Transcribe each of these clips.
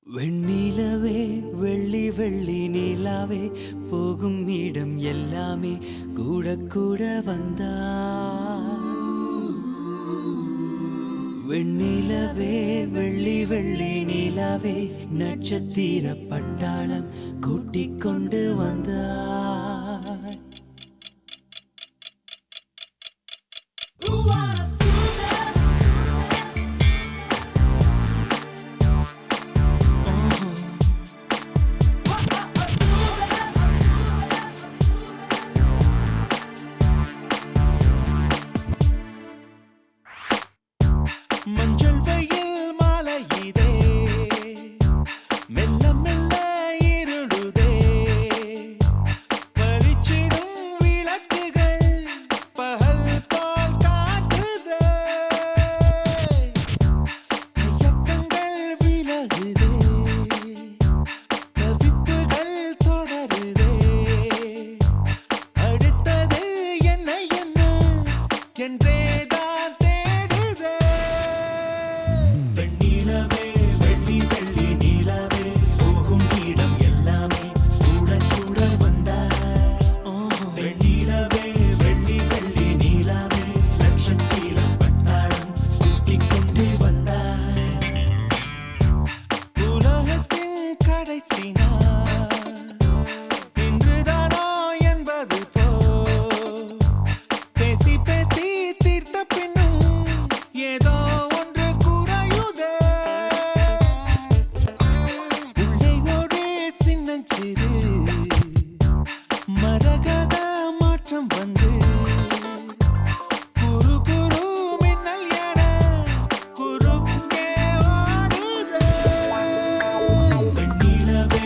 வெண்ணிலவே வெள்ளி வெள்ளி நிலாவே போகும் இடம் எல்லாமே கூட கூட வந்தா. வெண்ணிலவே வெள்ளி வெள்ளி நிலாவே நட்சத்திர பட்டாளம் கூட்டிக் கொண்டு வந்தா. மஞ்சள் வெயில் மாலை இதே மெல்ல மெல்ல இருளுதே. பளிச்சிடும் விளக்குகள் பகல் போல் காட்டுதே. கையக்கங்கள் விலகுதே, தவிப்புகள் தொடருதே. அடுத்தது என்ன என்ன என்றேதான் மரகத மாற்றம் வந்து குரு குரு மின்னல் என குறுக்கே வாடுதே. வெண்ணிலவே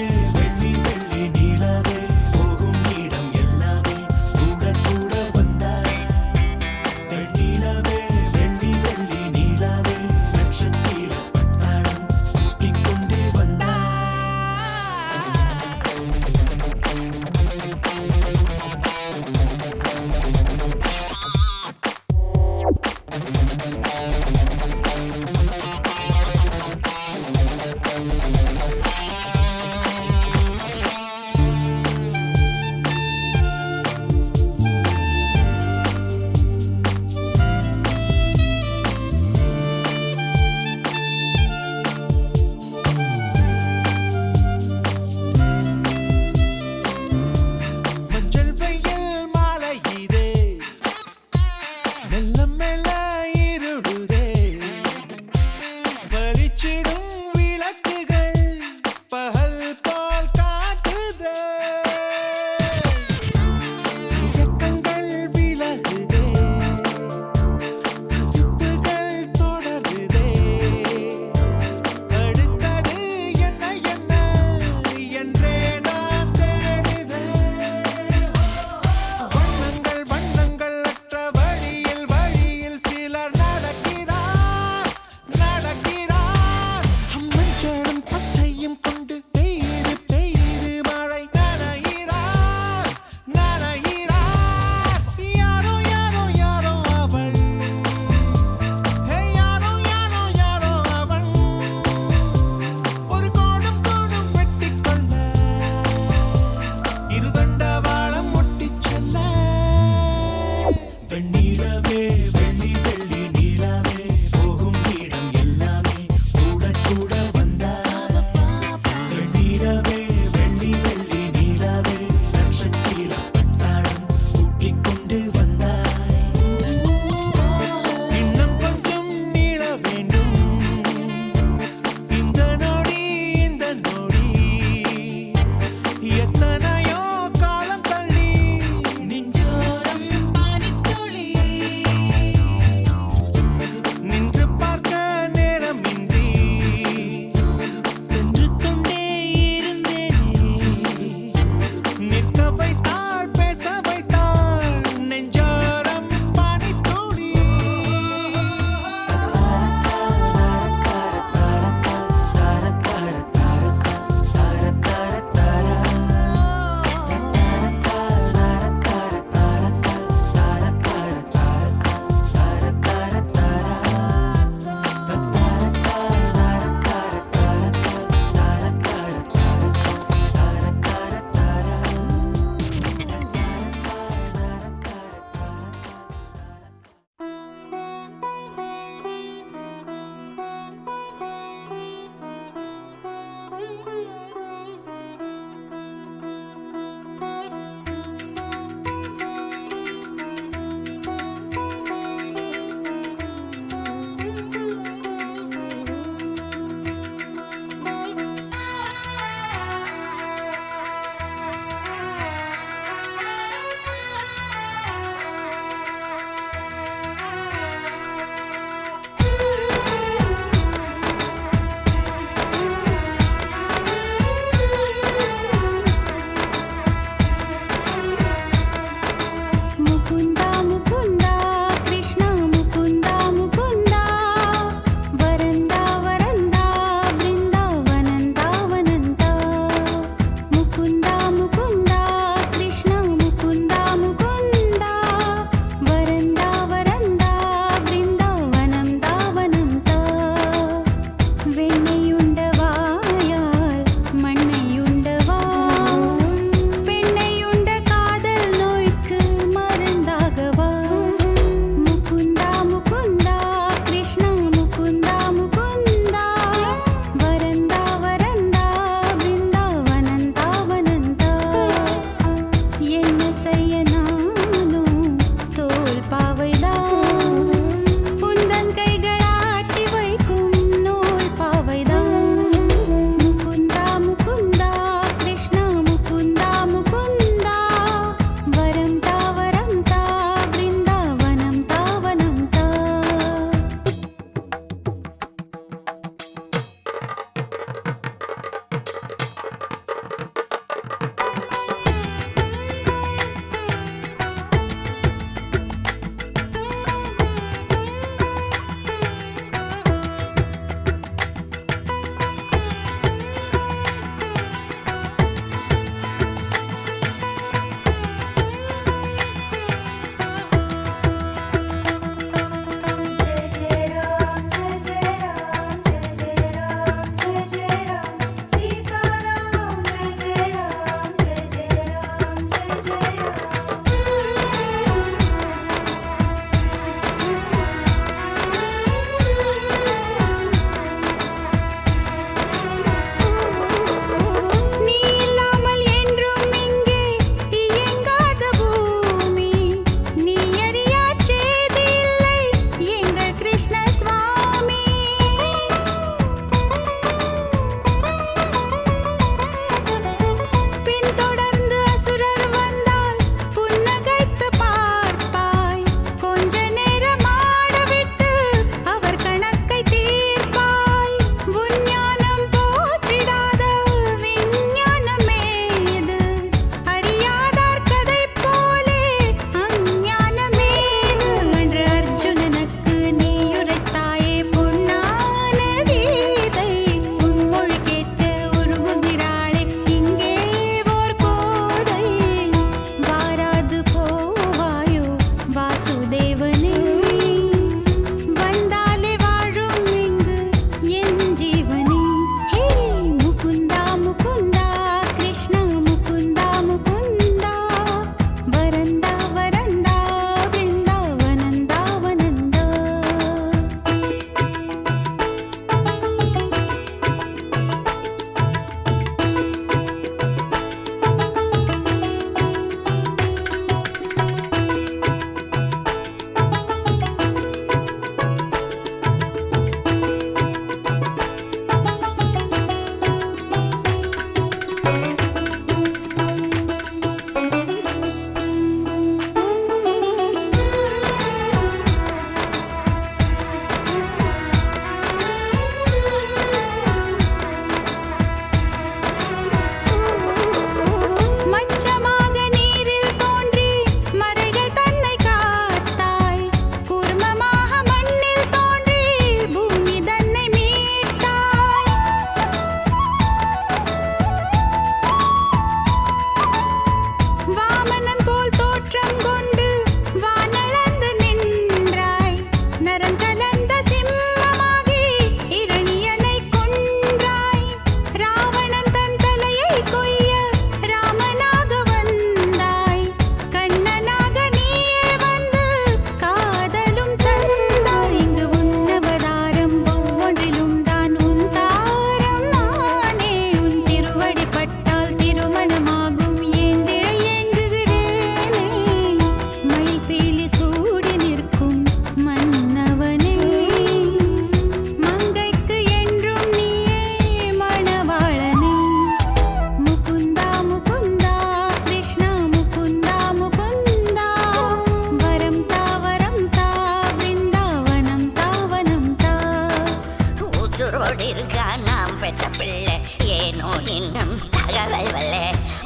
ஏனோ இன்னும் தகவல் வல்ல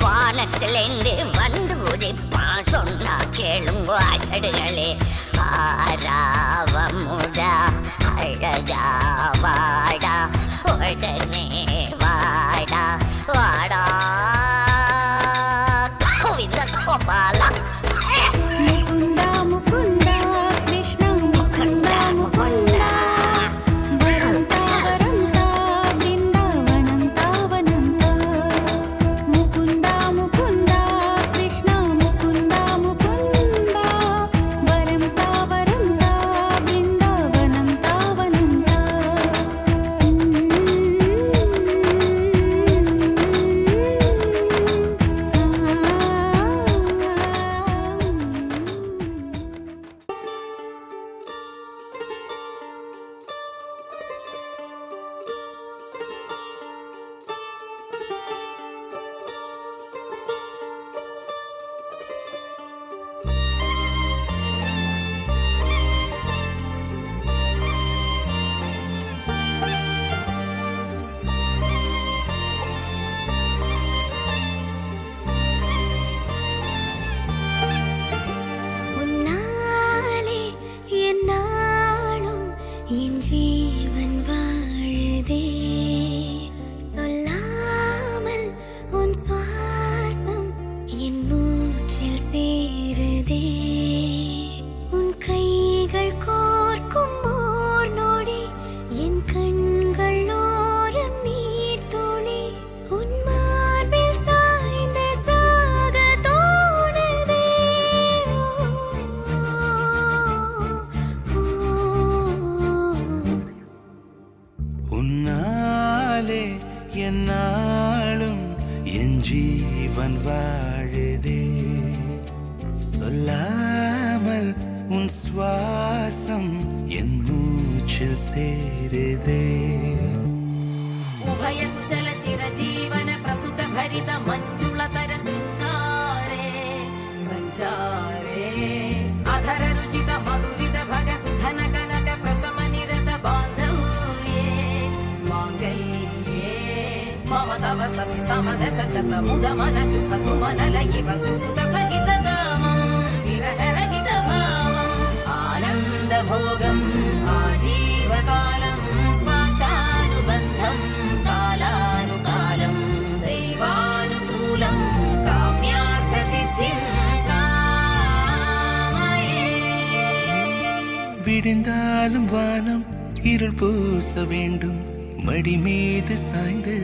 வானத்திலிருந்து வந்து உதிப்பா சொன்னா கேளுங்க அசடுகளே ஆராவமுதா அழகா வாடா உடனே வாடா வாடா கோவிந்த கோபாலா முகுந்தா முகுந்தா கிருஷ்ணா முகுந்தா முகுந்தா வரந்தா வரந்தா பிருந்தாவனம் தாவனந்தா முகுந்தா முகுந்தா கிருஷ்ணா முகுந்தா முகுந்தா வரந்தா வரந்தா பிருந்தாவனம் தாவனந்தா உன்னாலே என்னாலும் என் ஜீவன் வாழுதே சொல்லாமல் உன் சுவாசம் என் மூச்சில் சேருதே உன் கைகள் கோர்க்கும் ஓர் நொடி என் கண்கள் ஓரம் நீர் துளி உன் மார்பில் சாய்ந்து சாக தோணுதே உன்னாலே என்னாலும் என் ஜீவன் வாழுதே சொல்லாமல் உன் சுவாசம் என் மூச்சில் சேருதே उभय कुशल चिरजीवन प्रसुत भरित मञ्जुलतर शृङ्गारे सञ्चारे अधर रुचित मधुरित भग सुधन कनक प्रशम निरत बान्धव्ये माङ्गल्ये मम तव सति समदश शत मुद मन शुभ सुमन लयिव सुसुत सहित कामं विरह रहित भावम् आनन्द भोगम् आजीवकालं पाशानुबन्धं कालानुकालं दैवानुकूलं काम्यार्थसिद्धिं कामये விடிந்தாலும் வானம் இருள் பூச வேண்டும் மடி மீது சாய்ந்து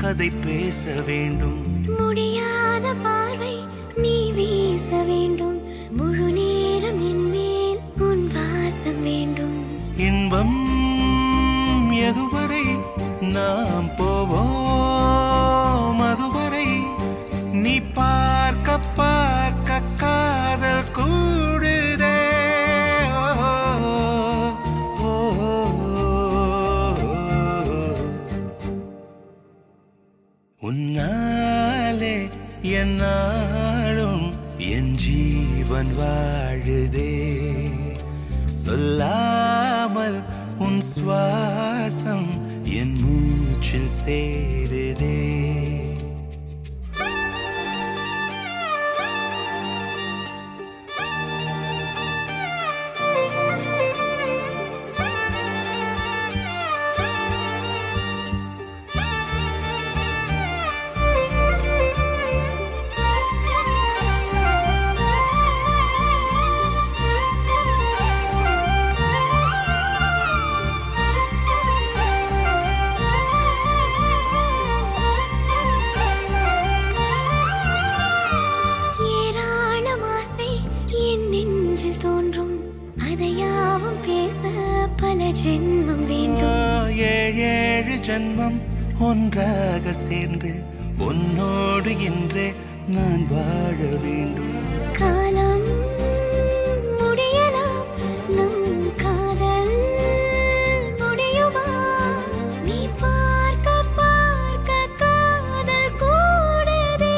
கதை பேச வேண்டும் முடியாத பார்வை நீ வீச வேண்டும் முழு நேரம் என் மேல் உன் வாசம் வேண்டும் இன்பம் எதுவரை நாம் போவோம் அதுவரை நீ பார்க்க பார்க்க காதல் கூடுதே ஓ, ஓ, உன்னாலே என்னாலும் என் ஜீவன் வாழுதே சொல்லாமல் உன் சுவாசம் என் மூச்சில் சேருதே ஏராளம் ஆசை என் நெஞ்சில் தோன்றும் அதையாவும் பேச பல ஜென்மம் வேண்டும் ஏழு ஜன்மம் ஒன்றாக சேர்ந்து உன்னோடு இன்றே நான் வாழ வேண்டும் காலம் முடியலாம் நம் காதல் முடியுமா நீ பார்க்க பார்க்க காதல் கூடுதே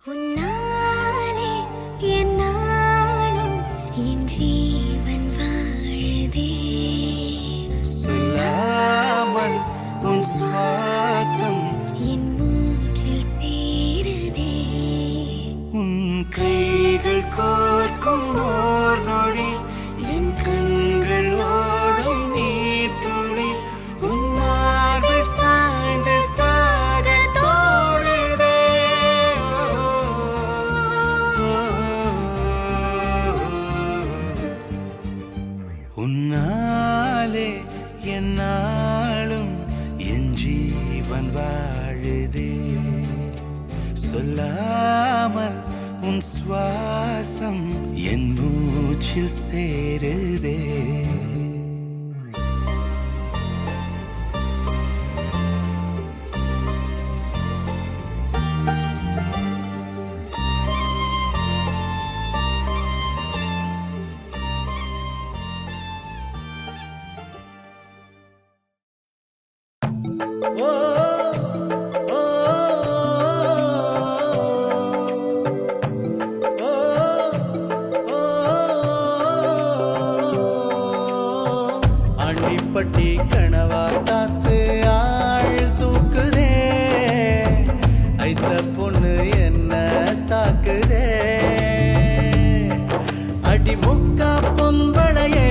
உன்னாலே என்னாலும் என் ஜீவன் வாழுதே சொல்லாமல் உன் சுவாசம் என் மூச்சில் சேருதே உன் கைகள் கோர்க்கும் ஓர் நொடி என் கண்கள் ஓடும் நீர் துளி உன் மார்பில் சாய்ந்து சாக தோடுதே உன்னாலே என்னாலும் என் ஜீவன் வாழுதே சொல்லாமல் உன் சுவாசம் என் மூச்சில் சேருதே அண்டிப்பட்டி கனவா காத்து ஆள் தூக்குதே ஐத்த பொண்ணு என்ன தாக்குதே அடி முக்கா பொம்பளையே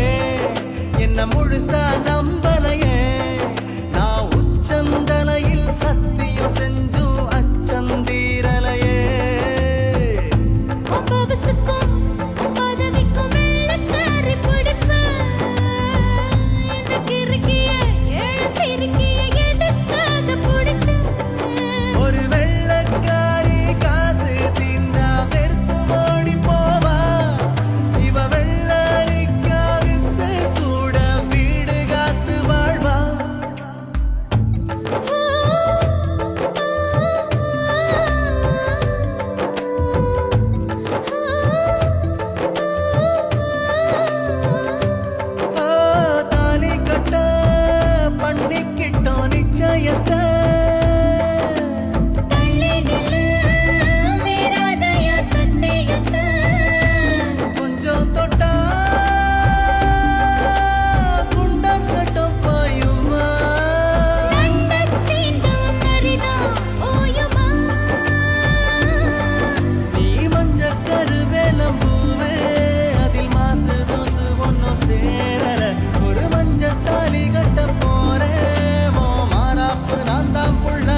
என்ன முழுசா நம்பலையே நான் உச்சந்தலையில் சத்தியம் செஞ்சும் அச்சந்தீரலையே பவசுக்கும் பதவிக்கும் வெள்ளக்காரி பிடிப்பு இந்த கிறுக்கிய ஏழு சிறுக்கிய எதுக்காக பிடிச்சு ஒரு வெள்ளக்காரி காசு தீந்தா வெறுத்து ஓடி போவா இவ வெள்ளரிக்கா வித்து கூட வீடு காத்து வாழ்வா ஆ, தாலி கட்ட பண்ணிக்கிட்டோம் நிச்சயத்தை தள்ளி நில்லு மீறாதய சத்தியத்தை கொஞ்சம் தொட்டா குண்டம் சட்டம் பாயுமா நண்டச்சீண்டும் நரிதான் ஓயுமா நீ மஞ்ச கருவேலம் பூவே அதில் மாசு தூசு ஒன்னும் சேரல ஒரு மஞ்ச தாலி கட்ட போறேன் மோ மாறாப்பு நான் தான் புள்ள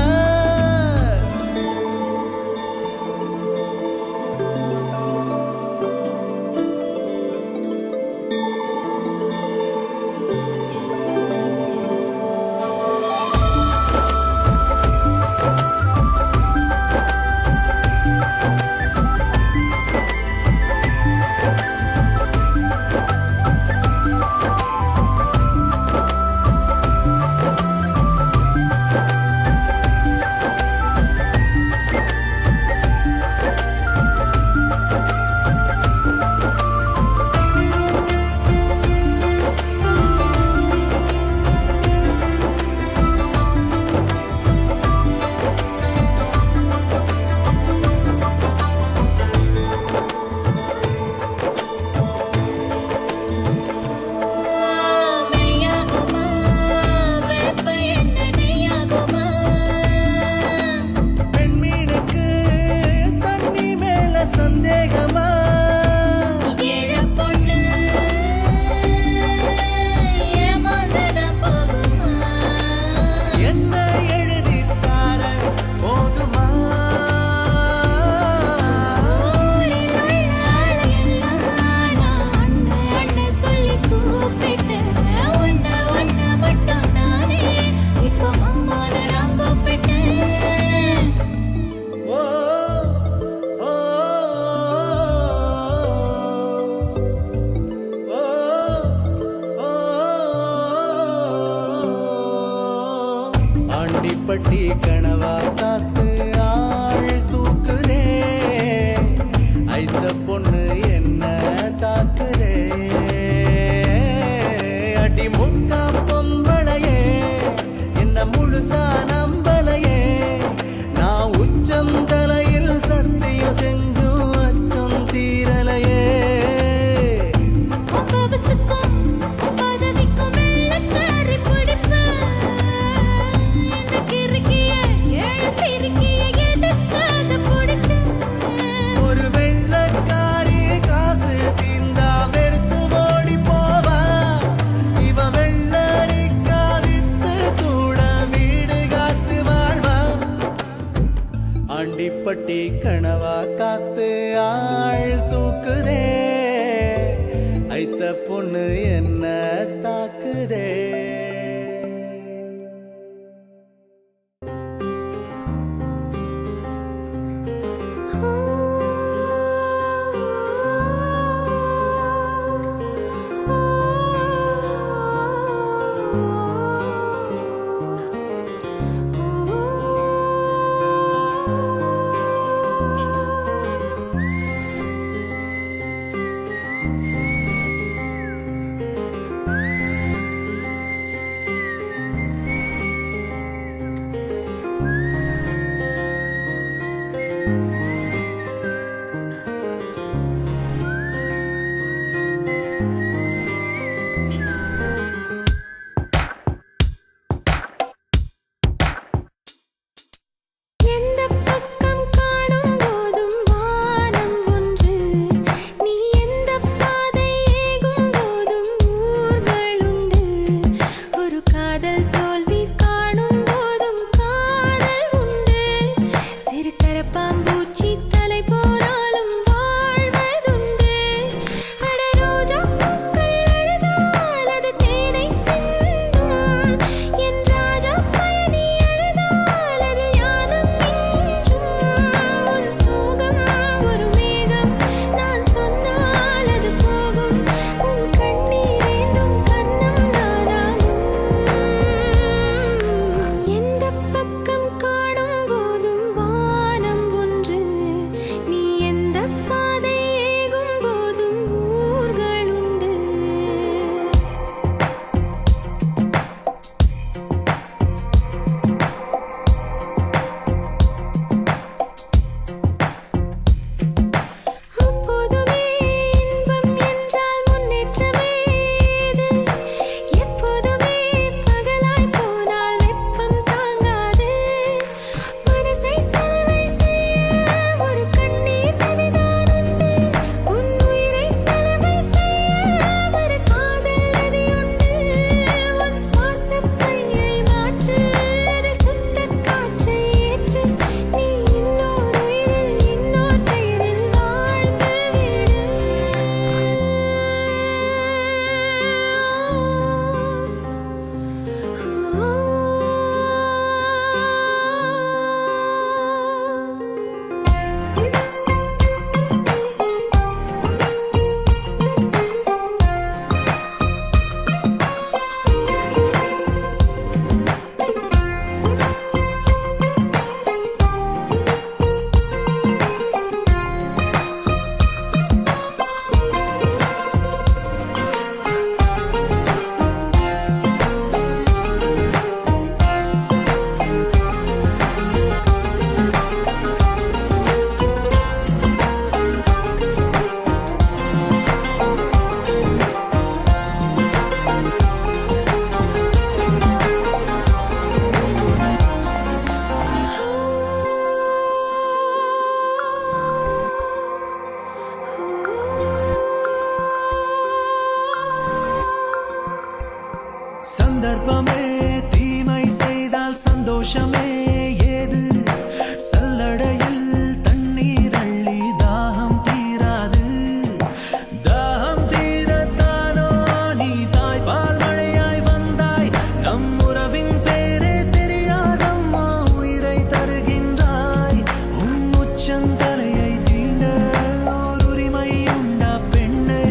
மெய்யாகுமா வேப்ப எண்ணெய் நெய்யாகுமா பெண்மீனுக்கு தண்ணி மேல சந்தேகமா ஏழ பொண்ணு ஏமாந்ததான் போகுமா என்ன எழுதித்தார போதுமா ஊரில் உள்ள ஆளையெல்லாம் நான் அண்ணன் சொல்லி கூப்பிட்டேன் ஒன்ன மட்டும் தானே இப்போ அம்மாவை நான் கூப்பிட்டேன் ஓ ஓ ஓ ஆண்டிப்பட்டி கனவா காத்து ஆள் தூக்குதே ஐத்த பொண்ணு என்ன தாக்குதே அடி முக்கா பொம்பளையே என்ன முழுசா நம்பலையே நான் உச்சந்தலையில் சத்தியம் செஞ்சும் அச்சம் தீரலையே வழி கனவா காத்து ஆள் தூக்குதே ஐத்த பொண்ணு என்ன தாக்குதே சந்தர்ப்பமே தீமை செய்தால் சந்தோஷமே ஏது சல்லடையில் தண்ணீர் அள்ளி தாகம் தீராது தாகம் தீரத்தானோ நீ தாய்பால் மழையாய் வந்தாய் நம் உறவின் பேரே தெரியாதம்மா உயிரை தருகின்றாய் உன் உச்சந்தலையை தீண்ட ஓர் உரிமை உண்டா பெண்ணே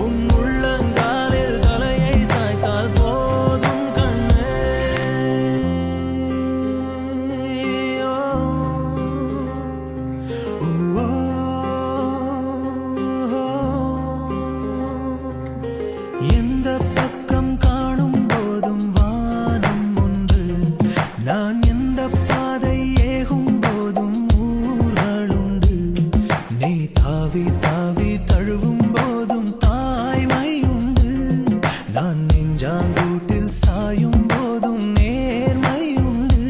உன் உள்ளங்காலில் தலையை சாய்த்தால் போதும் கண்ணே எந்த பக்கம் காணும் போதும் வானம் ஒன்று நான் எந்த பாதை ஏகும் போதும் ஊர்களுண்டு நீ தாவி தாவி தழுவும் போதும் தாய்மை உண்டு நான் நெஞ்சாங்கூட்டில் சாயும் போதும் நேர்மை உண்டு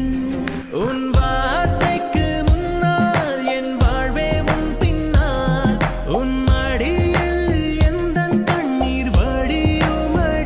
உன் வார்த்தைக்கு முன்னால் என் வாழ்வே உன் பின்னால் உன் மடியில் எந்தன் கண்ணீர் வடியுமடி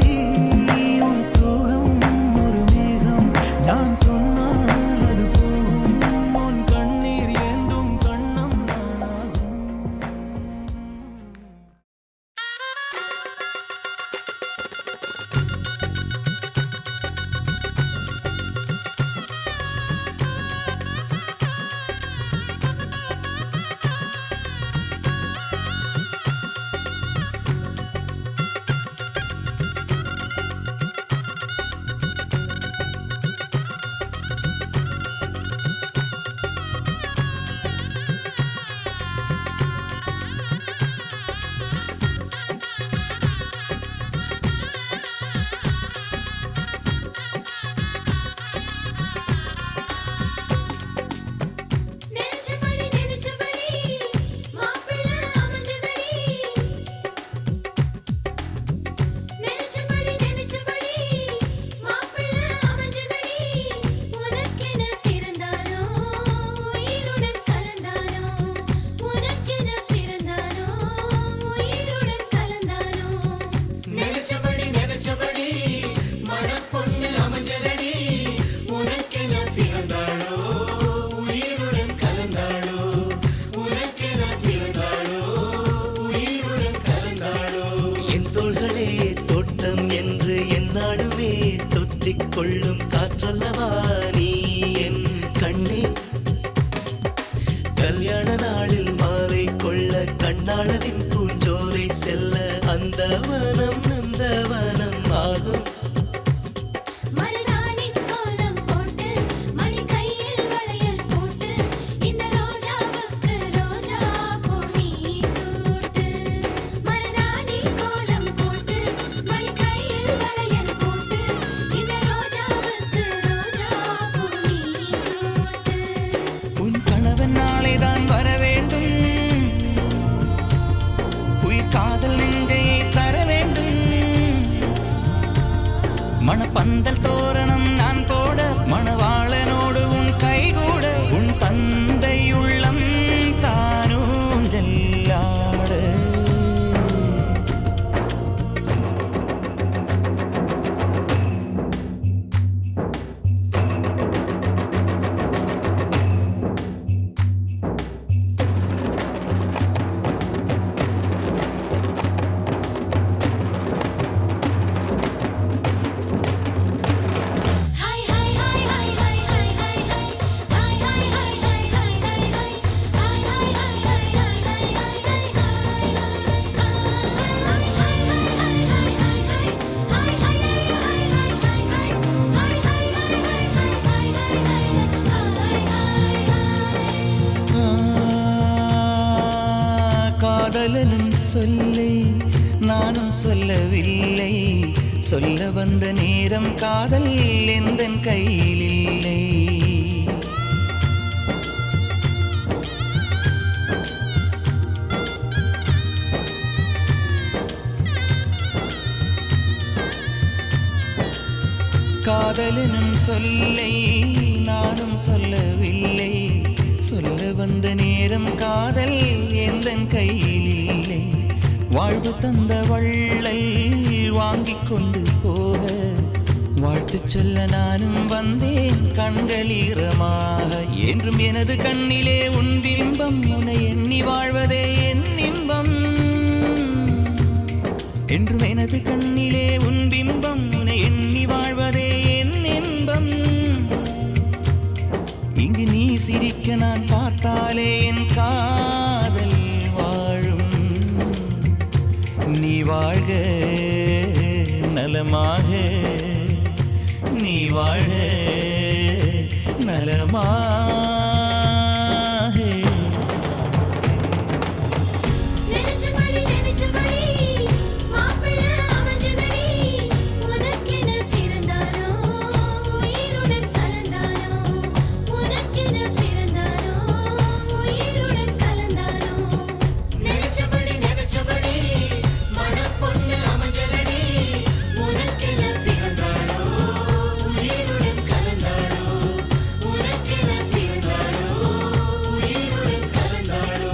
நந்தவனம் ஆகும். மருதாணி கோலம் போட்டு மணி கையில் வளையல் போட்டு இந்த ரோஜாவுக்கு ரோஜா பூ நீ சூட்டு. மருதாணி கோலம் போட்டு மணி கையில் வளையல் போட்டு இந்த ரோஜாவுக்கு ரோஜா பூ நீ சூட்டு. உன் கணவன் நாளைதான் வர வேண்டும், உயிர் காதல் நெஞ்சையை தர வேண்டும். மணப்பந்தல் தோரணம் நான் போட மணவாளனோடு உன் கைகூட உன் தந்தை உள்ளம் தானும் ஜல்லாட. ஹை ஹை ஹை ஹை ஹை ஹை ஹை ஹை ஹை ஹை ஹை ஹை ஹை ஹை ஹை ஹை ஹை காதலனும் சொல்லை நானும் சொல்லவில்லை, சொல்ல வந்த நேரம் காதல் எந்தன் கையில் இல்லை. காதலனும் சொல்லை நானும் சொல்லவில்லை, சொல்ல வந்த நேரம் காதல் எந்தன் கையில் இல்லை. வாழ்வு தந்த வள்ளல் வாங்கிக் கொண்டு போக வாழ்த்து சொல்ல நானும் வந்தேன் கண்களீரமாக. என்றும் எனது கண்ணிலே உன் பிம்பம், உன்னை எண்ணி வாழ்வதே என் இன்பம். என்றும் எனது கண்ணிலே உன் பிம்பம், உன்னை எண்ணி வாழ்வதே என் இன்பம். இங்கு நீ சிரிக்க நான் பார்த்தாலே என் காதல் வாழும். நீ வாழ்க நலமாக, நீ வாழ்க நலமாக. நினைச்சபடி மாப்பிள்ளை அமைஞ்சதடி. உனக்கென பிறந்தானோ உயிருடன் கலந்தானோ, உனக்கென பிறந்தானோ உயிருடன் கலந்தானோ. நினைச்சபடி மணப்பொண்ணு அமைஞ்சதடி. உனக்கென பிறந்தானோ உயிருடன் கலந்தானோ, உனக்கென பிறந்தானோ உயிருடன் கலந்தானோ.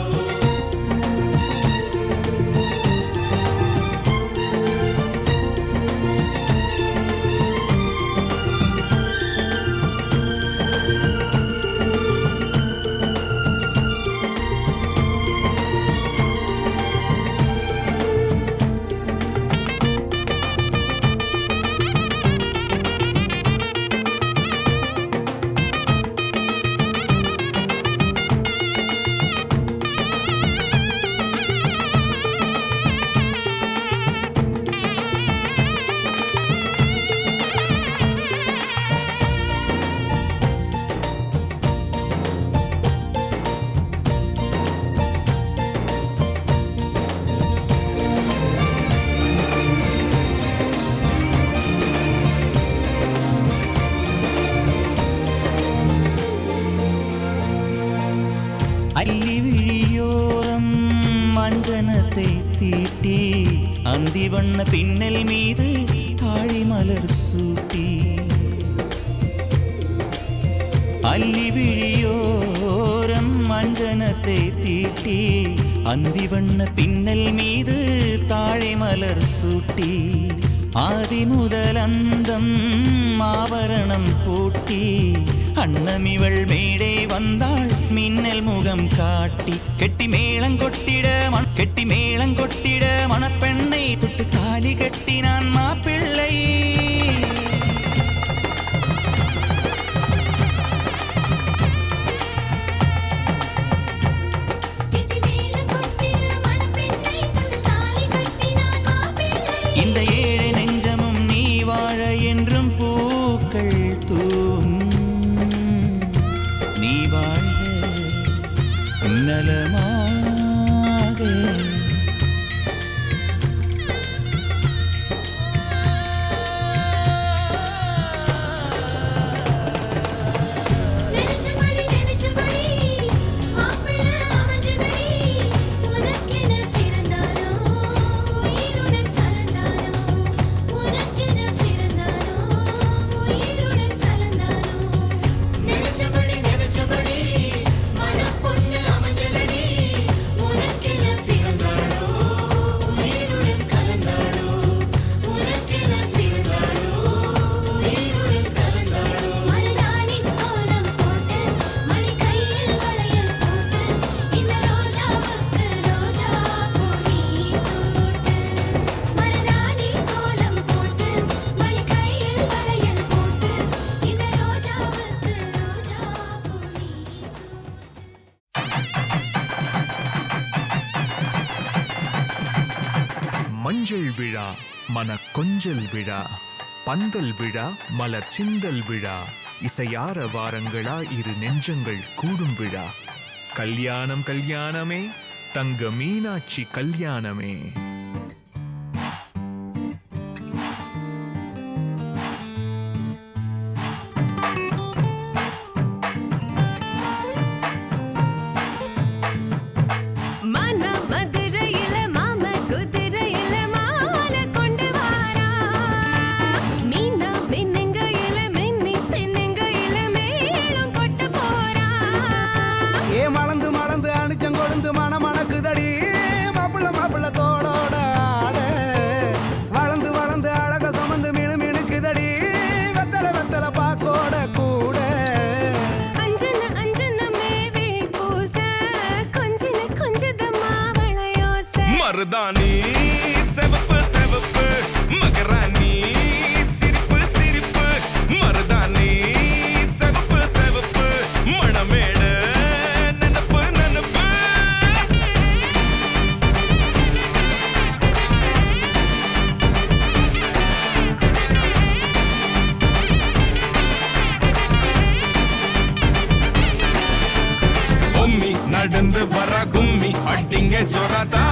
அல்லி விழியோரம் மஞ்சனத்தை தீட்டி அந்தி வண்ண பின்னல் மீது தாழி மலர் சூட்டி. அல்லி விழியோரம் மஞ்சனத்தை தீட்டி அந்தி வண்ண பின்னல் மீது தாழை மலர் சூட்டி. ஆதி முதல் அந்தம் ஆபரணம் பூட்டி அன்னமிவள் மேடை வந்தாள் மின்னல் முகம் காட்டி. கெட்டி மேளங்கொட்டிட மணப்பெண்ணை தொட்டு தாலி கட்டினான் மாப்பிள்ளை. இந்த ஏழை நெஞ்சமும் நீ வாழ என்றும் பூக்கள் தூவும். நீ வாழ்க நலமாக. மஞ்சள் விழா மன கொஞ்சல் விழா, பந்தல் விழா மலர் சிந்தல் விழா, இசையார வாரங்களா இரு நெஞ்சங்கள் கூடும் விழா. கல்யாணம் கல்யாணமே தங்க மீனாட்சி கல்யாணமே. மருதாணி செவப்பு செவப்பு, மகராணி சிரிப்பு சிரிப்பு. மருதாணி செவப்பு செவப்பு, மணமேட நனப்பு நனப்பு. பொம்மி நடந்து வர கும்மி அட்டிங்க ஜொரதா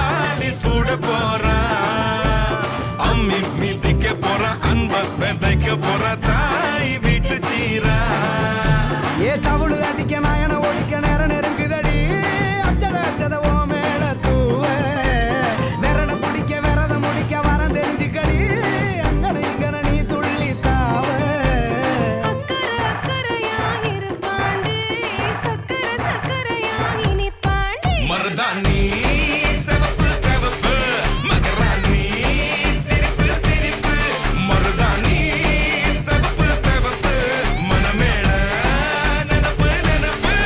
சூட போறா. அம்மி மீதிக்க போற அன்ப விதைக்க போற தாய் வீட்டு சீரா. ஏ தவுளு அடிக்க நாயன ஒடிக்க நேரம் நெருங்குதடி. அச்சத அச்சத ஓ மேல தூவ விரட பிடிக்க விரத முடிக்க வரம் தெரிஞ்சுக்கடி. அங்கன இங்கன நீ துள்ளி தாவ. அக்கறை அக்கறையாக இருப்பாண்டு, சக்கரை சக்கரையாக இனிப்பாண்டு. மருதாணி செவப்பு செவப்பு, மகராணி சிரிப்பு சிரிப்பு. மருதாணி செவப்பு செவப்பு, மணமேட நனப்பு நனப்பு.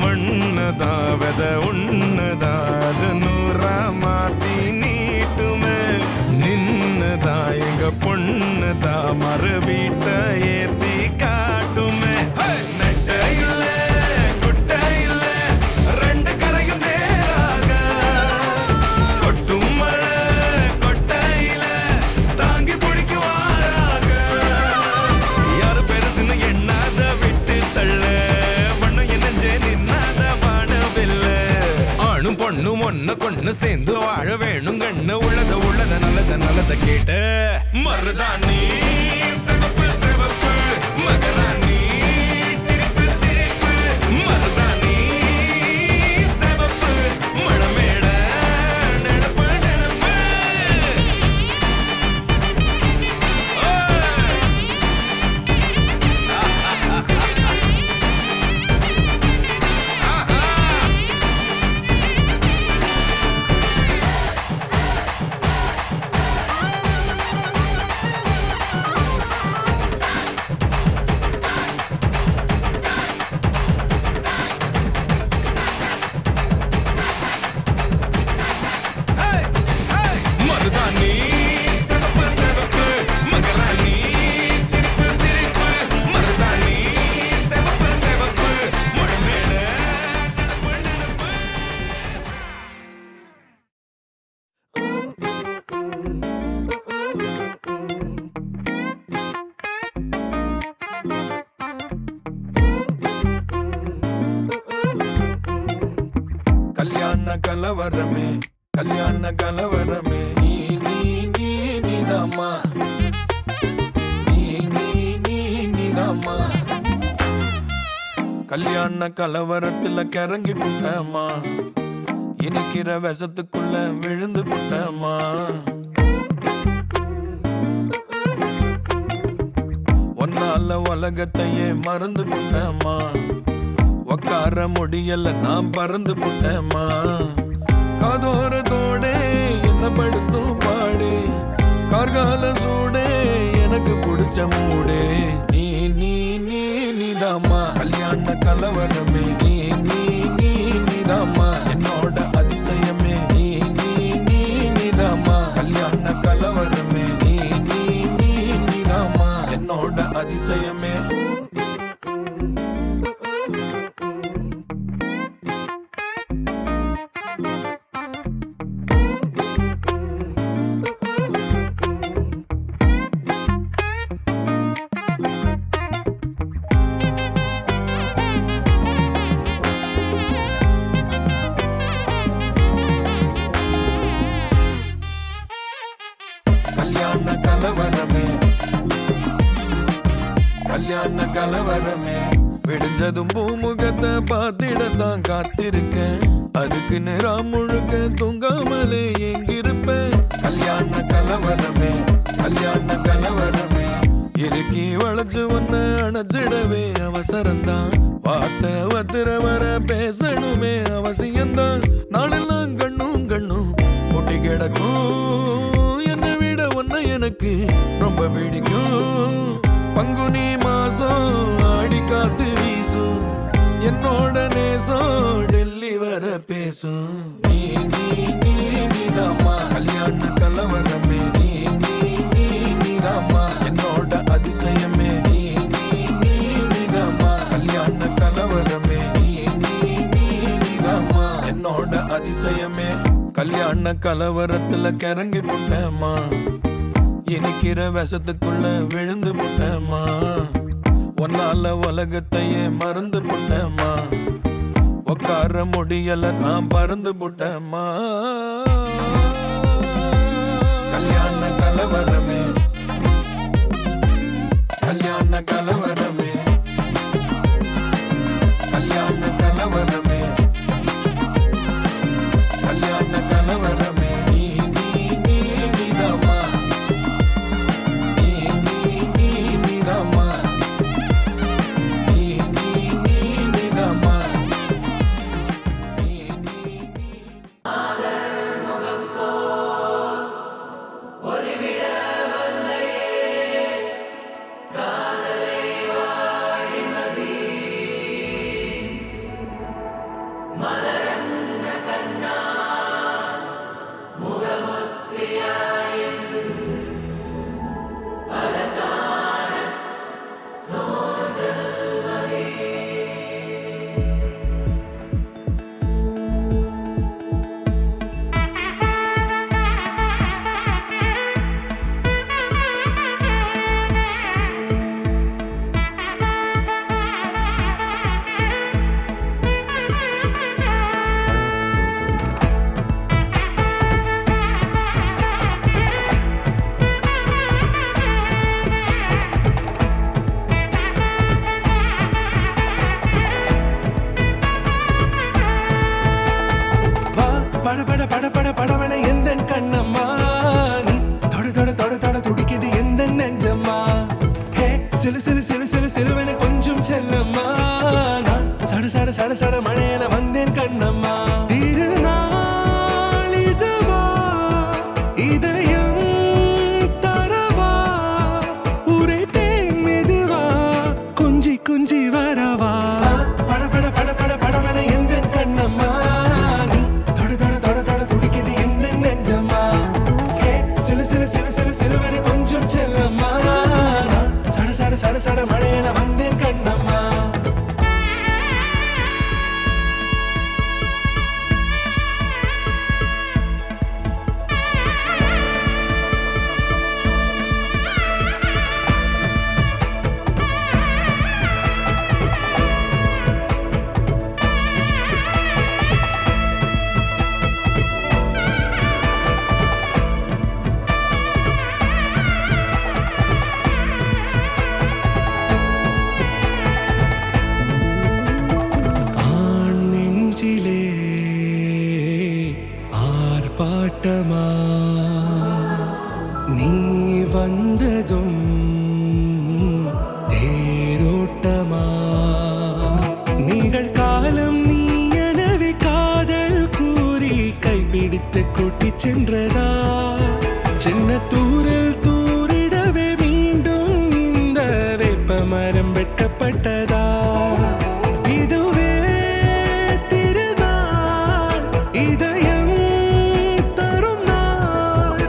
மண்ணதாவத உன்னதாத நூறா மாத்தி நீட்டுமே. நின்னதா எங்க பொண்ணுதா மறு வீட்ட ஏத்தி காட்டுமே. நெட்ட இல்ல குட்ட இல்ல ரெண்டு கரையும் நேராக. கொட்டும் மழை கொட்டையில தாங்கி பிடிக்குவாராக. யாரு பெருசுன்னு எண்ணாத விட்டு தள்ள, ஆணும் பொண்ணும் ஒன்ன கொண்டு சேர்ந்து வாழ வேணும் கண்ணு. உள்ளத உள்ளத நல்லத நல்லத கேட்ட மருதாணி செவப்பு செவப்பு, மகராணி சிரிப்பு சிரிப்பு. மருதாணி செவப்பு, மணமேட நனப்பு நனப்பு. கல்யாண கலவரமே கல்யாண கலவரமே நீ நீ நீ நீதாம்மா நீ நீ நீ நீதாம்மா கல்யாண கலவரத்துல கிறங்கி புட்டம்மா இனிக்கிற விஷத்துக்குள்ள விழுந்து புட்டம்மா ஒன்னால உலகத்தையே மறந்து புட்டம்மா உக்கார முடியல நான் பறந்து புட்டம்மா காதோரத்தோட என்ன படுத்தும் பாடு கார்கால சூடே எனக்கு பிடிச்ச மூடே நீ நீ நீ நீதாம்மா கல்யாண கலவரமே நீ நீ நீ நீதாம்மா என்னோட அதிசயமே நீ நீ நீ நீதாம்மா கல்யாண கலவரமே நீ நீ நீ நீதாம்மா என்னோட அதிசயமே கல்யாண கலவரமே கல்யாண கலவரமே விடிஞ்சதும் பூமுகத்தை பார்த்திடத்தான் காத்திருக்கேன் அதுக்கு நேரம் முழுக்க தூங்காமலே எங்கிருப்பேன் கல்யாண கலவரமே கல்யாண கலவரமே இறுக்கி வளைச்சு ஒன்ன அணைச்சிடவே அவசரம்தான் வார்த்தை வத்திர வர பேசணுமே அவசியம்தான் நாளெல்லாம் கண்ணும் கண்ணும் பொட்டி கிடக்கும் என்னை விட ஒன்ன எனக்கு ரொம்ப பிடிக்கும் பங்குனி மாசம் ஆடி காத்து வீசும் என்னோட நேசம் டெல்லி வர பேசும் நீ நீ நீ நீதாம்மா கல்யாண கலவரமே நீ நீ நீ நீதாம்மா என்னோட அதிசயமே நீ நீ நீ நீதாம்மா கல்யாண கலவரமே நீ நீ நீ நீதாம்மா என்னோட அதிசயமே கல்யாண கலவரத்துல கிறங்கி புட்டம்மா இனிக்கிற விஷத்துக்குள்ள விழுந்து புட்டம்மா ஒன்னால உலகத்தையே மறந்து புட்டம்மா உக்கார முடியல நான் பறந்து புட்டம்மா கல்யாண கலவரமே கல்யாண கலவரமே கல்யாண கலவரமே கல்யாண கலவரமே நீ நீ நீ நீதாம்மா நீ நீ நீ நீதாம்மா நீ நீ நீ நீதாம்மா நீ நீ நீ பட பட பட பட படவன எந்த கண்ணம்மா நீ தொட தொட தொட தொட துடிக்குது எந்த நெஞ்சம்மா ஹே சிலு சிலு சிலு சிலு சிலுவன கொஞ்சம் செல்லம்மா நான் சட சட சட சட மழையன வந்தேன் கண்ணம்மா திருநாள் இதுவா இதயம் தரவா உரைத்தேன் மெதுவா கொஞ்சி கொஞ்சி வரவா பட பட பட பட படவன எந்த கண்ணம்மா நீ தொட தொட தொட தொட துடிக்குது எந்த நெஞ்சம்மா ஹே சிலு சிலு சிலு சிலு சிலுவன கொஞ்சம் செல்லம்மா நான் சட சட சட சட மழையன வந்தேன் கண்ணம்மா காலம் நீ எனவே காதல் கூறி கைப்பிடித்து கூட்டிச் சென்றதா சின்ன தூரல் தூரிடவே மீண்டும் இந்த வேப்ப மரம் வெட்கப்பட்டதா இதுவே திருநாள் இதயம் தரும் நாள்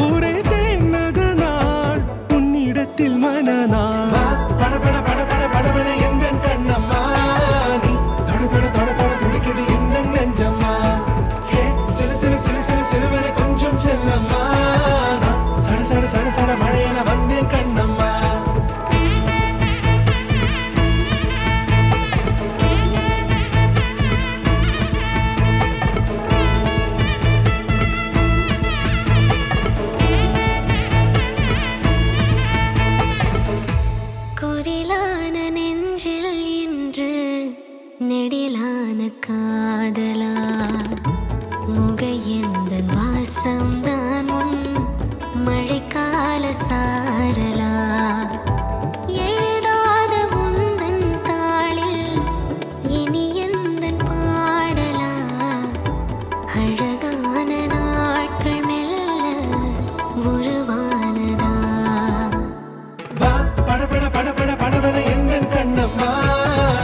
ஒரே தேனது நாள் உன்னிடத்தில் மனநாள் பட பட பட பட படவன எந்த கண்ணம்மா நீ தொட தொட தொட தொட துடிக்குது எந்த நெஞ்சம்மா ஹே சிலு சிலு சிலு சிலு சிலுவன கொஞ்சம் செல்லம்மா சட சட சட சட மழையன வந்தேன் கண்ணம்மா குரிலான நெஞ்சில் இன்று நெடிலான காதலா முக எந்த வாசம்தான் உன் மழைக்கால சாரலா எழுதாத உந்தன் தாளில் இனி எந்தன் பாடலா அழகான நாட்கள் மெல்ல உருவானதா வா பட பட பட பட படவன எந்த கண்ணம்மா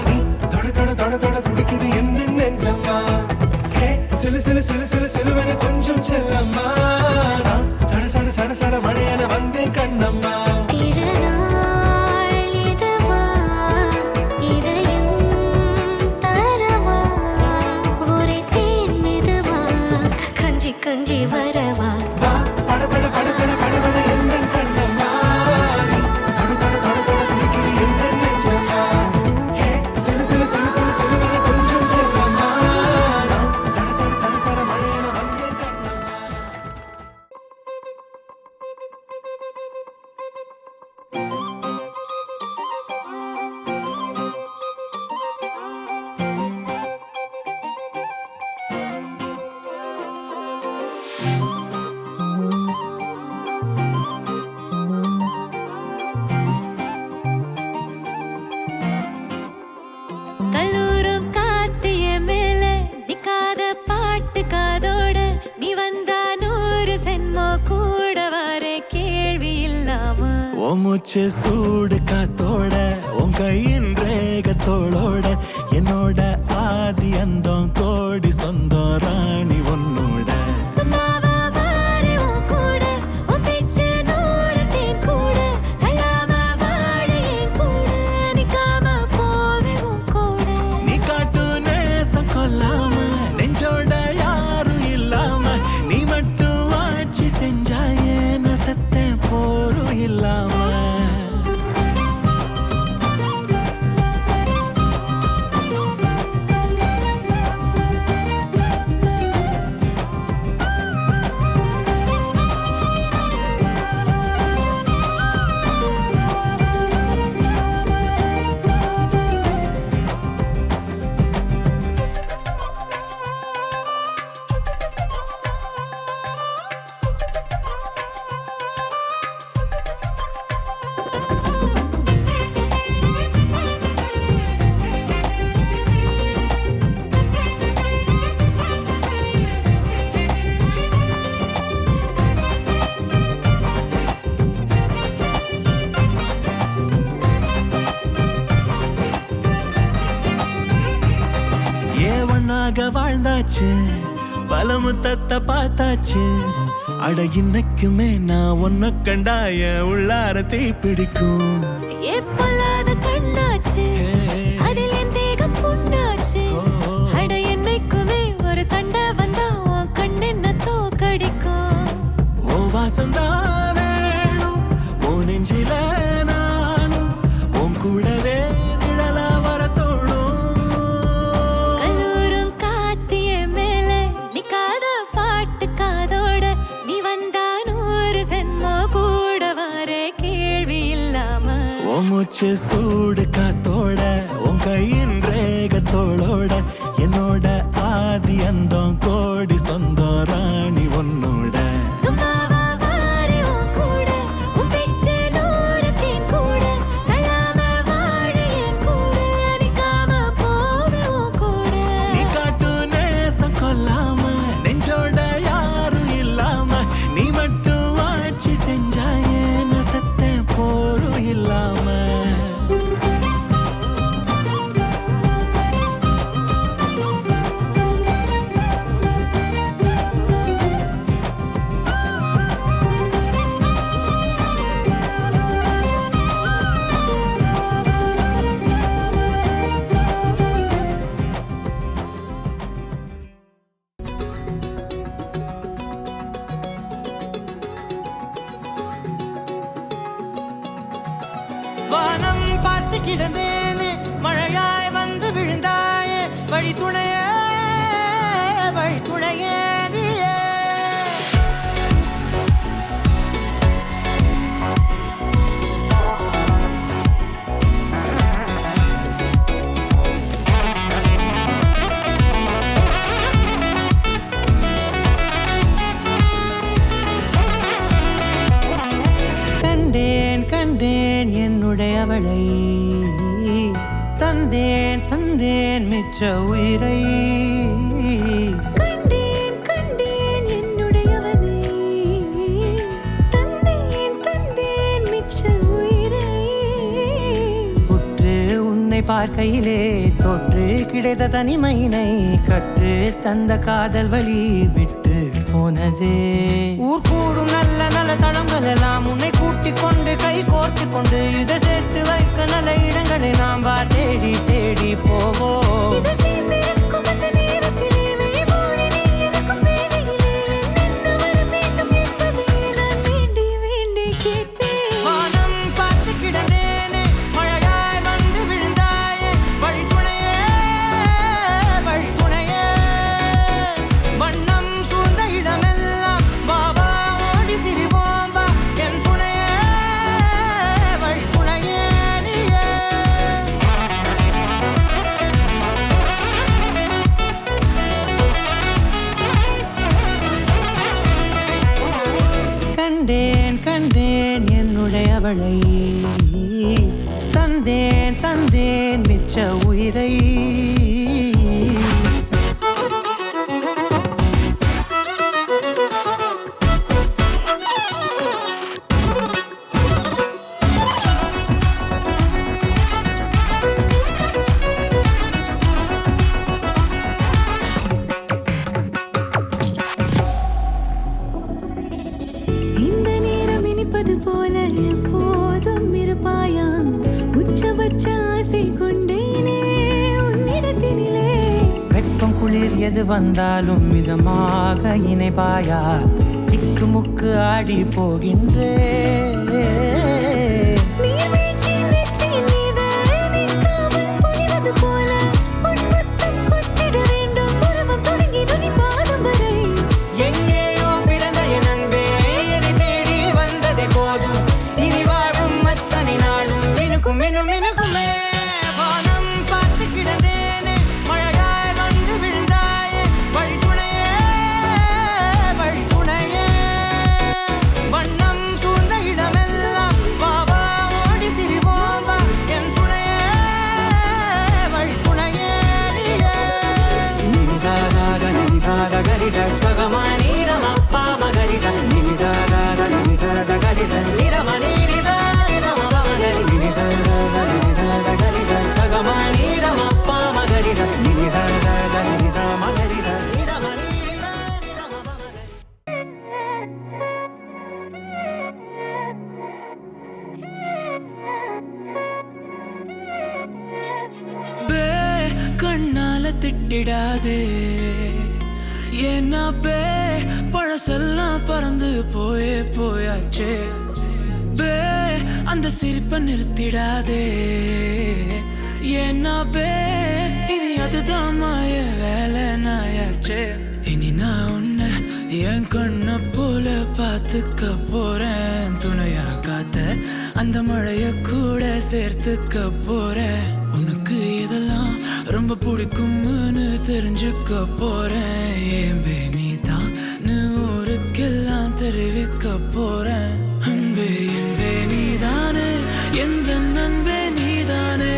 நீ தொட தொட தொட தொட துடிக்குது எந்த நெஞ்சம்மா ஹே சிலு சிலு சிலு சிலு சிலுவன கொஞ்சம் செல்லம்மா சட சட சட சட மழையன வந்தேன் கண்ணம்மா திருநாள் இதுவா இதயம் தரவா ஒரே தேன் மெதுவா கஞ்சி கஞ்சி வரவா வா பட பட பட பட படவன எந்த கண்ணம்மா நீ தொட தொட தொட தொட துடிக்குது எந்த நெஞ்சம்மா ஹே சிலு சிலு சிலு சிலு சிலுவன கொஞ்சம் செல்லம்மா சட சட சட சட மழையன வந்தேன் கண்ணம்மா கல்லூரும் காத்திய மேல நிக்காத பாட்டு காதோட நீ வந்தா 100 சென்மோ கூட வர கேள்வி இல்லாம ஓ மூச்சு சூடு காத்தோட உன் கையின் ரேகத்தோளோட என்னோட ஆதி அந்தம் கோடி சொந்தம் ராணி உன்னோட சும்மாவா வாரி உன் கூட உன் பேச்சு 100 தேன் கூட தள்ளாம வாழ என் கூட நிக்காம போவே உன் கூட நீ காட்டு நேசம் கொல்லாம நெஞ்சோட யாரும் இல்லாம நீ மட்டும் ஆட்சி செஞ்சாயே நசத்தேன் போரும் இல்லாம ஒன்னாக வாழ்ந்தாச்சு பல முத்தத்தை பார்த்தாச்சு அட இன்னைக்குமே நான் ஒன்ன கண்டாய உள்ளார தீ பிடிக்கும் எப்பொல்லாத கண்ணாச்சு அதில் என் தேகம் புண்ணாச்சு அட என்னைக்குமே ஒரு சண்டை வந்தா உன் கண்ணென்ன தோக்கடிக்கும் ஓ வாசந்தா வேணும் ஓ நெஞ்சில நானும் உன் கூடவே நிழலா வர தோணும் கல்லூரும் காத்திய மேல நிக்காத பாட்டு காதோட நீ வந்தா 100 சென்மோ கூட வர கேள்வி இல்லாம ஓ மூச்சு சூடு காத்தோட உன் கையின் ரேகத்தோளோட என்னோட ஆதி அந்தம் கோடி சொந்தம் ராணி உன்னோட சும்மாவா வாரி உன் கூட உன் பேச்சு 100 தேன் கூட தள்ளாம வாழ என் கூட நிக்காம போவே உன் கூட வழித்துணையே வழித்துணையே நீயே. கண்டேன் கண்டேன் என்னுடையவளை, தந்தேன் தந்தேன் மிச்ச உயிரை. கண்டேன் கண்டேன் என்னுடையவனை, தந்தேன் தந்தேன் மிச்ச உயிரை. உற்று உன்னை பார்க்கையிலே தொற்று கிடைத்த தனிமையினை கற்று தந்த காதல் வழி விட்டு போனதே. ஊர் கூடும் நல்ல நல்ல தளங்கள் எல்லாம் உன்னை கூட்டிக் கொண்டு கை கோர்த்து கொண்டு இதை சேர்த்து வைக்க நல்ல இடங்களை நாம் தேடி தேடி போவோம். இதழ் சேர்ந்திருக்கும் அந்த நேரத்திலே விழிமூடி நீ இருக்கும் வேளையிலே என்னென்ன வர வேண்டும் என்பதை நான் வேண்டி வேண்டி கேட்பேன். வானம் பார்த்து கிடந்தேனே, மழையாய் வந்து விழுந்தாயே, வழித்துணையே வழித்துணையே. வண்ணம் சூழ்ந்த இடமெல்லாம் வா வா ஓடி திரிவோம் வா, என் துணையே வழித்துணையே நீயே. கண்டேன் கண்டேன் என்னுடையவளை, தந்தேன் தந்தேன் மிச்ச உயிரை. இந்த நேரம் இனிப்பது போல எப்போதும் இருப்பாயா, உச்சபட்ச ஆசை கொண்டேனே உன்னிடத்தினிலே. வெப்பம் குளிர் எது வந்தாலும் மிதமாக இணைப்பாயா, திக்கு முக்கு ஆடி போகின்றே. நீர்வீழ்ச்சியின் நெற்றியின் மீது நிற்காமல் பொழிவது போல உன் முத்தம் கொட்டிட வேண்டும், உருவம் தொடங்கி நுனி பாதம் வரை. எங்கேயோ பிறந்த என் அன்பே, என்னை தேடி வந்ததே போதும், இனி வாழும் அத்தனை நாளும் மினுக்கும் மினும் மினுக்குமே. வானம் பார்த்து கிடந்தேனே, மழையாய் வந்து விழுந்தாயே, வழித்துணையே வழித்துணையே. வண்ணம் சூழ்ந்த இடமெல்லாம் வா வா ஓடி திரிவோம் வா, என் துணையே வழித்துணையே நீயே. நினிசாக நினிசாக கரிச ககமானி ரமப்பா மகரிச நினிசாக நினிசாக கரிச நிரமணி நிதா நிரமபமகரி நினிசாக நினிசாக கரிச ககமானி ரமப்பா மகரிச நினிசாக நினிசா மகரிச நிரமணி நிதா நிரமபமகரி. கண்ணால திட்டிடாதே, ஏன்னா பழசெல்லாம் பறந்து போயே போயாச்சே. அந்த சிரிப்பை நிறுத்திடாதே, ஏன்னா இனி அதுதான் மாய வேலை நாயாச்சே. இனி நான் உன்னை என் கண்ண போல பார்த்துக்க போறேன், துணையா காத்த அந்த மழைய கூட சேர்த்துக்க போறேன். உனக்கு இதெல்லாம் ரொம்ப பிடிக்கும்னு தெரிஞ்சுக்க போறேன். ஏன் நீ தான் ஊருக்கெல்லாம் தெரிவிக்க போறேன். அன்பே என்பே நீதானே, எந்த நண்பே நீதானே,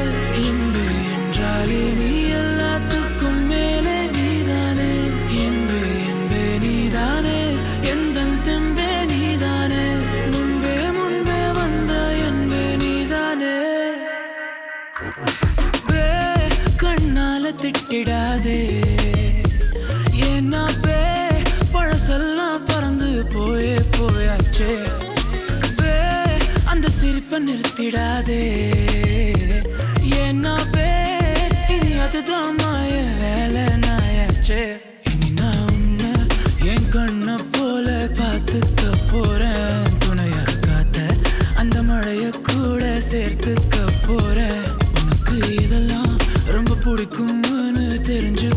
இன்பே என்றாலே நீ எல்லாத்துக்கும் மேலே நீதானே. என்பே என்பே நீதானே, எந்த தெம்பே நீதானே, முன்பே முன்பே வந்த என்பே நீதானே. கண்ணால திட்டிடாதே, ஏன்னா பழசெல்லாம் பறந்து போயே போயாச்சே. அந்த சிரிப்பை நிறுத்திடாதே, ஏன்னா இனி அதுதான் மாய வேலை நாயாச்சே. இனி நான் உன்னை என் கண்ண போல பார்த்துக்க போறேன், துணையா காத்த அந்த மழைய கூட சேர்த்துக்க போறேன். உனக்கு இதெல்லாம் ரொம்ப பிடிக்கும்னு தெரிஞ்சு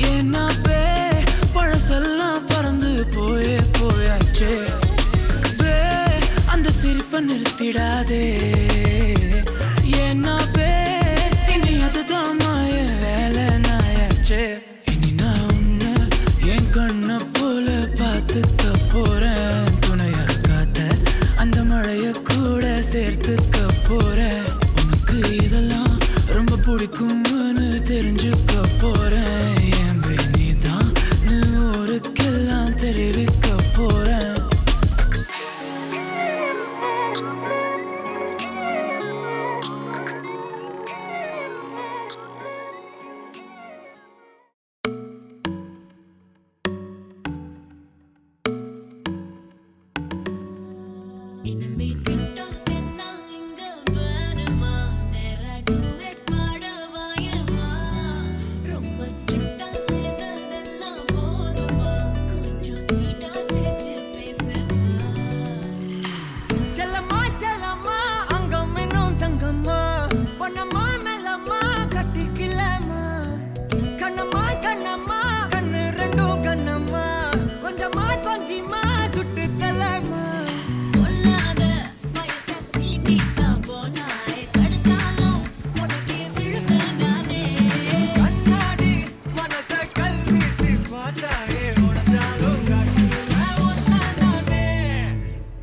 ஏன்னா பழசெல்லாம் பறந்து போயாச்சே அந்த சிரிப்பை நிறுத்திடாதே ஏன்னா இனி அதுதான் மாய வேலை நாயாச்சே இனி நான் உன்னை என் கண்ணை போல பார்த்துக்க போறேன் துணையா காத்த அந்த மழைய கூட சேர்த்துக்க போறேன் உனக்கு இதெல்லாம் ரொம்ப பிடிக்கும்னு தெரிஞ்சுக்க போறேன் என் நீதான் ஊருக்கெல்லாம் தெரிவிக்க போறேன்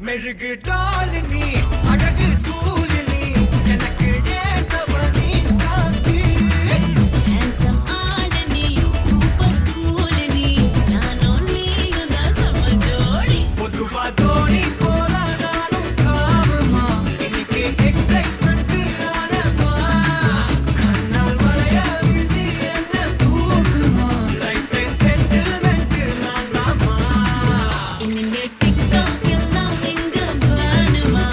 மெழுகு டால் நீ அழகு ஸ்கூல் நீ எனக்கு ஏத்தவ நீ காந்தி ஹேண்ட்ஸம் ஆட நீ சூப்பர் கூல் நீ நானும் நீயும் தான் சம ஜோடி பொதுவா தோணி போல நானும் காமமா இன்னைக்கு எக்ஸைட்மெண்ட் ஆனமா கண்ணால் வளைய வீசி என்ன தூக்குமா லைஃப் டைம் செட்டில்மெண்ட் நான் தாமா இனிமே டிக்டாக் எல்லாம் எங்க வேணுமா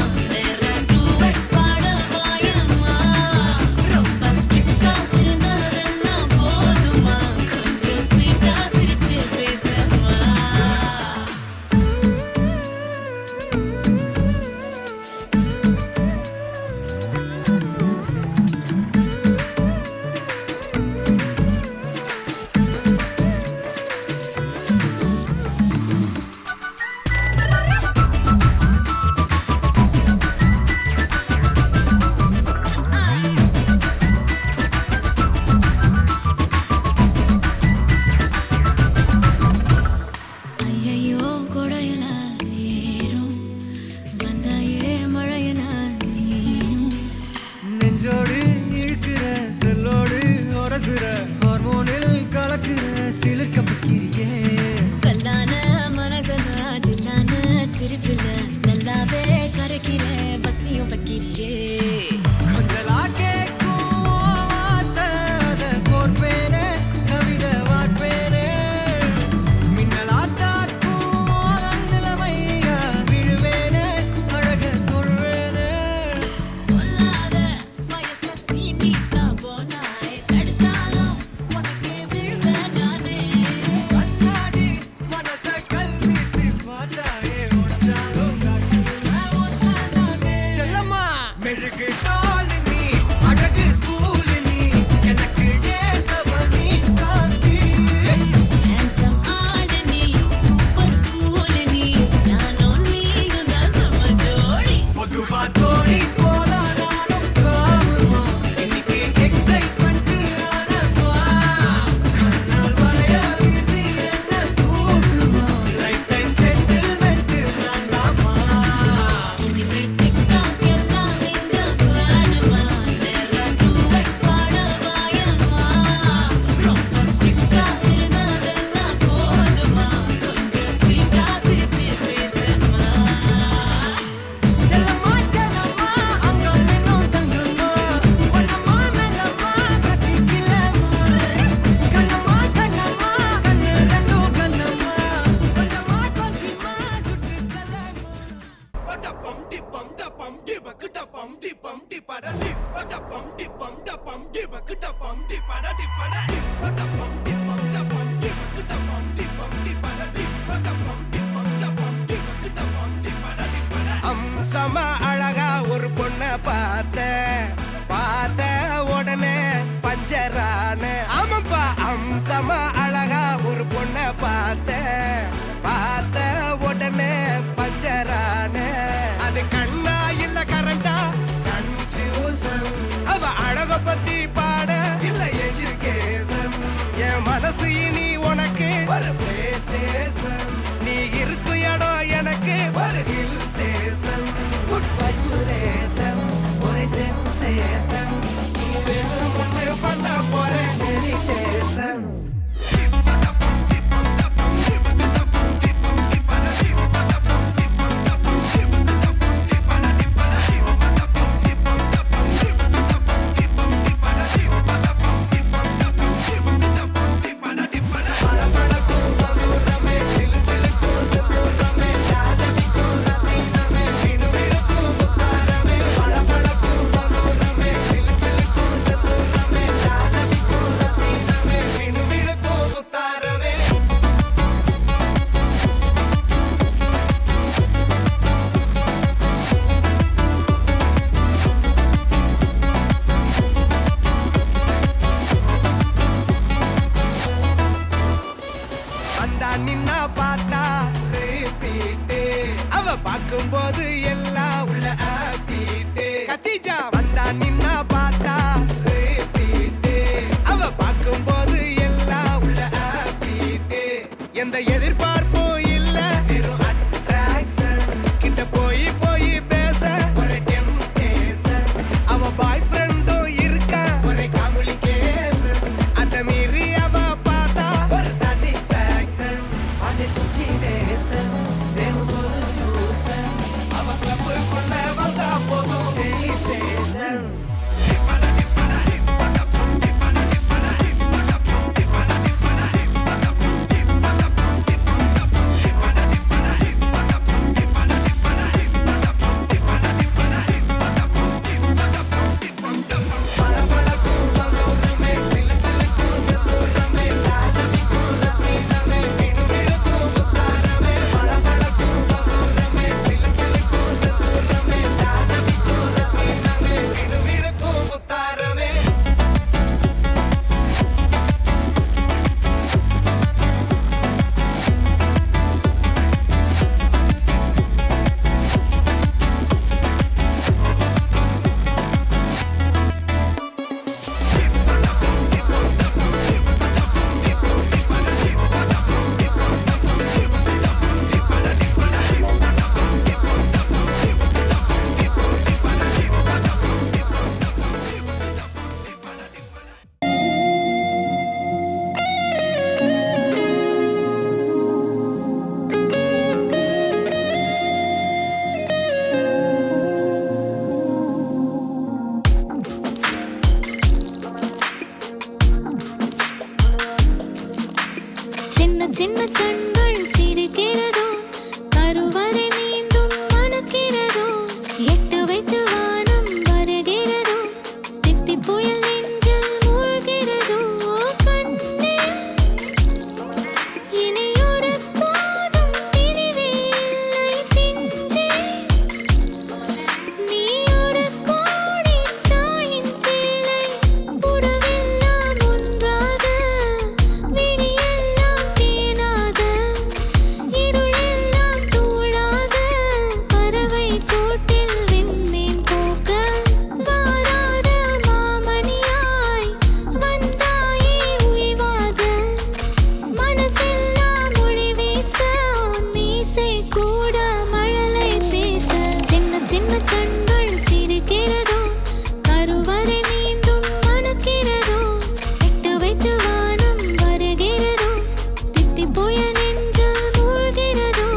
என் மனசு இனி உனக்கு ஒரு பிளே ஸ்டேஷன், நீ இருக்கு இடம் எனக்கு ஒரு ஹில் ஸ்டேஷன். குட் வைப்ரேஷன், ஒரு சென்சேஷன், நீ வேணும் ஒன்று பண்ண போறேன் டெடிகேஷன். நின்னா பார்த்தா ரிப்பீட்டு, அவ பார்க்கும்போது எல்லாம் உள்ள ஆப்பீட்டு. கத்திஜா வந்தா நின்னா பார்த்தா ரிப்பீட்டு, அவ பார்க்கும்போது எல்லாம் உள்ள ஆப்பீட்டு. எந்த எதிர்பார்ப்பும் இல்ல, வெறும் அட்ராக்ஷன். கிட்ட போய் போய் பேச ஒரு டெம்டேஷன். அவ பாய் ஃப்ரெண்டும் இருக்க ஒரு காம்ப்ளிகேஷன். அத மீறி அவ பார்த்தா ஒரு சாட்டிஸ்ஃபேக்ஷன். அவ கிளப்புக்குள்ள வந்தா போதும் டெலிடேஷன். சின்ன கண்கள் சிரிக்கிறதோ, கருவறை மீண்டும் மணக்கிறதோ, எட்டு வைத்து வானம் வருகிறதோ, தித்தி புயல் நெஞ்சில் மூழ்கிறதோ. கண்ணே இனியொரு போதும் பிரிவே இல்லை தின்றே, நீ ஒரு கோடி தாயின் பிள்ளை, உறவெல்லாம் ஒன்றாக விடியெல்லாம் தேனாக, இருளெல்லாம் தூளாக, பறவை கூட்டில் விண்மீன் போக்க, வாராத மாமணியாய் வந்தாயே உய்வாக, மனசெல்லாம் மொழி வீச, மீசை கூட மழலை பேச. சின்ன சின்ன கண்கள் சிரிக்கிறதோ, கருவறை மீண்டும் மணக்கிறதோ, எட்டு வைத்து வானம் வருகிறதோ, தித்தி புயல் நெஞ்சில் மூழ்கிறதோ.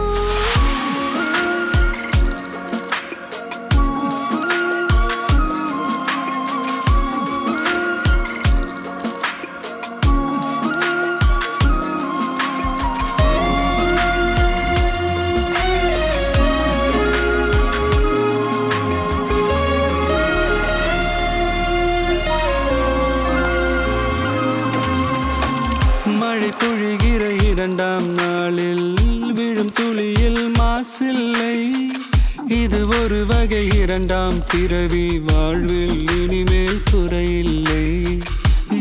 மழை பொழிகிற இரண்டாம் நாளில் விழும் துளியில் மாசில்லை. இது ஒரு வகை இரண்டாம் பிறவி, வாழ்வில் இனிமேல் குறையில்லை.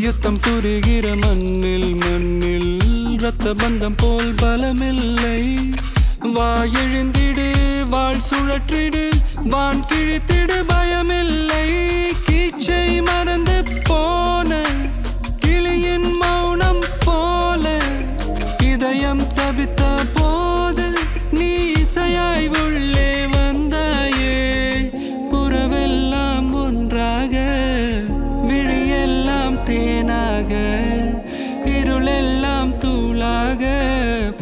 யுத்தம் புரிகிற மண்ணில் மண்ணில் இரத்த பந்தம் போல் பலமில்லை. வா எழுந்திடு, வாழ் சுழற்றிடு, வான் கிழித்திடு, பயமில்லை. கீச்சை மறந்து போன கிளியின் மௌனம் எல்லாம் தூளாக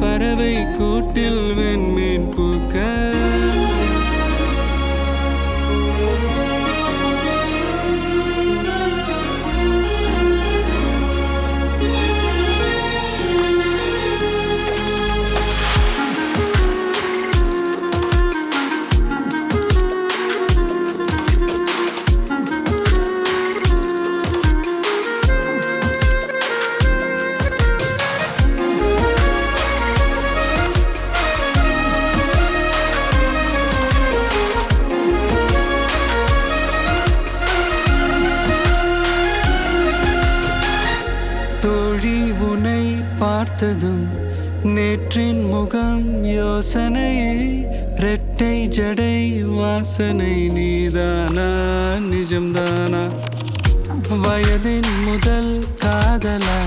பறவை கூட்டில் வெண்மீன் பூக்க தோழி உனை பார்த்ததும் நேற்றின் முகம் யோசனையே ரெட்டை ஜடை வாசனை நீதானா நிஜம்தானா வயதின் முதல் காதலா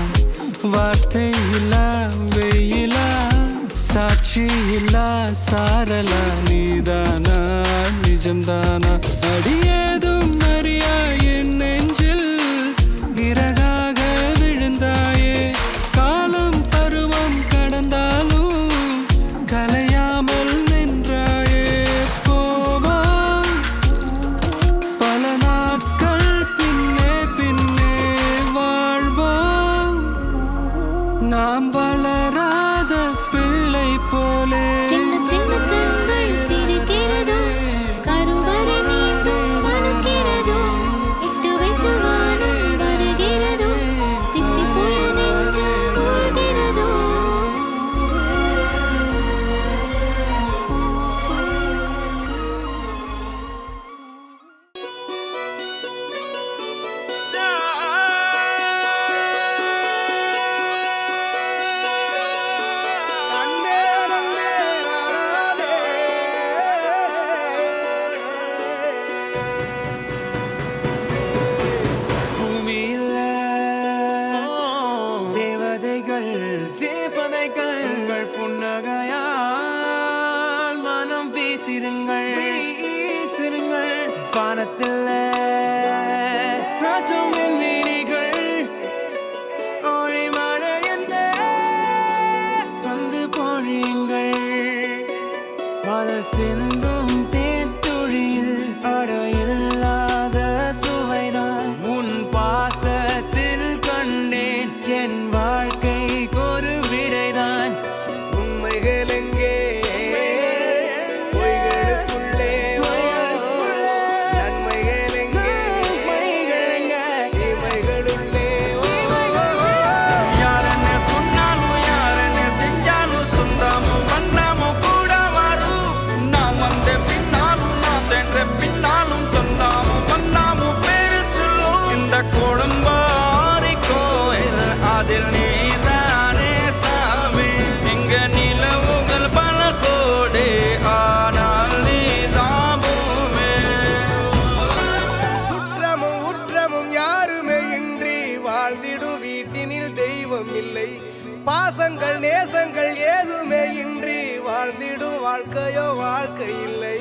வார்த்தை இல்லா வெயிலா சாட்சி இல்லா சாரலா நீதானா நிஜம்தானா அடியேதும் அறியா என் நெஞ்சில் இறகாக விழுந்தாயே காலம் பருவம் கடந்தாலும் கலையாமல் நின்றாயே போவான் பல நாட்கள் பின்னே பின்னே வாழ்வோம் நாம் வளராத பிள்ளை போலே சின்ன சின்ன கண்கள் சிரிக்கிறதோ கருவறை நீந்தும் மணக்கிறதோ இட்டு வைத்து வானம் வருகிறதோ தித்தி போய நெஞ்சு மூழ்கிறதோ பூமியில தேவதைகள் தேவதைகள் புன்னகையால் மனம் வீசிருங்கள் வானத்தில் ராஜம் என் வீணிகள் ஒளி மழை என்ன வந்து பொழியுங்கள் மலர் சிந்தும் தேத்துழியில் அடையில்லாத சுவைதான் உன் பாசத்தில் கண்டேன் என் வாழ்க்கைக்கு ஒரு விடைதான் உண்மைகள் எங்கே பொய்களுக்குள்ளே நன்மைகள் எங்கே இமைகளுள்ளே யாரன்ன சொன்னாலும் யாரன்ன செஞ்சாலும் சொந்தமும் பந்தமும் கூட வரும் நான் வந்த பின்னாலும் நான் சென்ற பின்னாலும் சொந்தமும் பந்தமும் பேரு சொல்லும் இந்த குடும்பாரி கோயில் அதில் நீதானே சாமி இங்க நிலவுகள் பல கோடி ஆனால் நீதான் பூமி சுற்றமும் உற்றமும் யாருமே இன்றி வாழ்ந்திடும் வீட்டினில் தெய்வம் இல்லை பாசங்கள் நேசங்கள் ஏதுமே இன்றி வாழ்ந்திடும் வாழ்க்கையோ வாழ்க்கை இல்லை